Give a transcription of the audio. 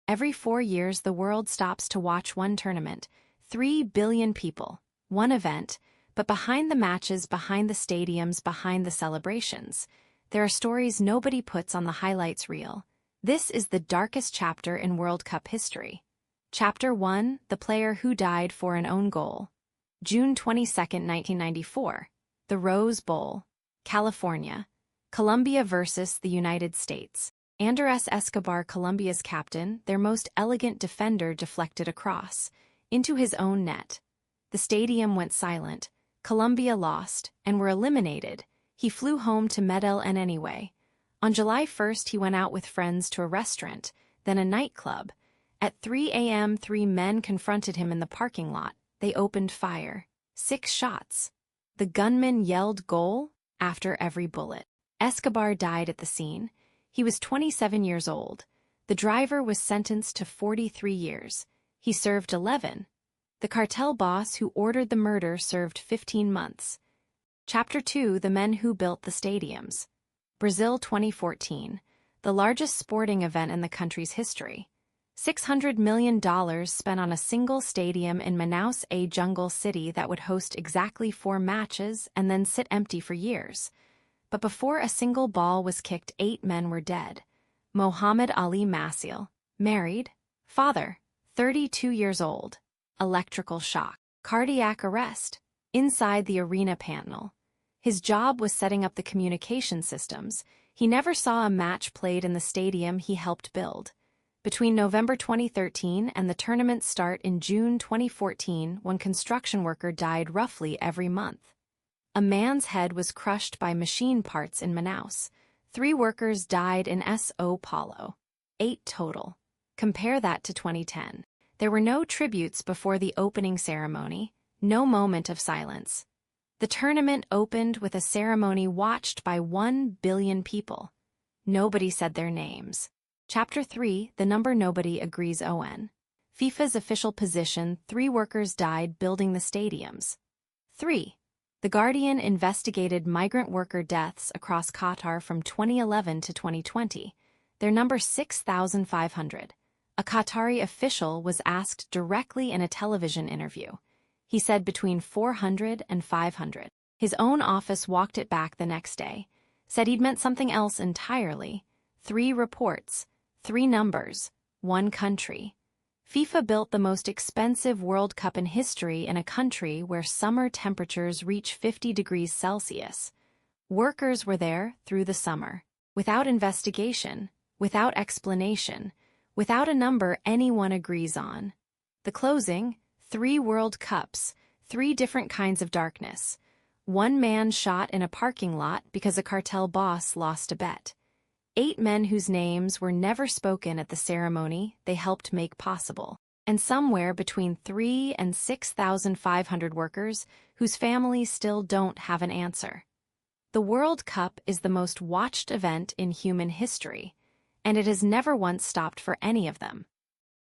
Every 4 years, the world stops to watch one tournament. 3 billion people. One event, but behind the matches, behind the stadiums, behind the celebrations, there are stories nobody puts on the highlights reel. This is the darkest chapter in World Cup history. Chapter 1: The player who died for an own goal. June 22, 1994. The Rose Bowl. California. Colombia versus the United States. Andrés Escobar, Colombia's captain, their most elegant defender, deflected a cross into his own net. The stadium went silent. Colombia lost and were eliminated. He flew home to Medellin anyway. On July 1st, he went out with friends to a restaurant, then a nightclub. At 3 a.m., 3 men confronted him in the parking lot. They opened fire. 6 shots. The gunman yelled "goal" after every bullet. Escobar died at the scene. He was 27 years old. The driver was sentenced to 43 years. He served 11. The cartel boss who ordered the murder served 15 months. Chapter 2: The Men Who Built the Stadiums. Brazil 2014. The largest sporting event in the country's history. $600 million spent on a single stadium in Manaus, a jungle city that would host exactly 4 matches and then sit empty for years. But before a single ball was kicked, 8 men were dead. Mohammed Ali Masil, married, father, 32 years old, electrical shock, cardiac arrest, inside the arena panel. His job was setting up the communication systems. He never saw a match played in the stadium he helped build. Between November 2013 and the tournament's start in June 2014, one construction worker died roughly every month. A man's head was crushed by machine parts in Manaus. 3 workers died in São Paulo. 8 total. Compare that to 2010. There were no tributes before the opening ceremony, no moment of silence. The tournament opened with a ceremony watched by 1 billion people. Nobody said their names. Chapter 3: The number nobody agrees on. FIFA's official position: 3 workers died building the stadiums. 3. The Guardian investigated migrant worker deaths across Qatar from 2011 to 2020. Their number 6,500. A Qatari official was asked directly in a television interview. He said between 400 and 500. His own office walked it back the next day, said he'd meant something else entirely. 3 reports, 3 numbers, 1 country. FIFA built the most expensive World Cup in history in a country where summer temperatures reach 50 degrees Celsius. Workers were there through the summer, without investigation, without explanation, without a number anyone agrees on. The closing: 3 World Cups, 3 different kinds of darkness. 1 man shot in a parking lot because a cartel boss lost a bet. 8 men whose names were never spoken at the ceremony they helped make possible. And somewhere between 3 and 6,500 workers whose families still don't have an answer. The World Cup is the most watched event in human history, and it has never once stopped for any of them.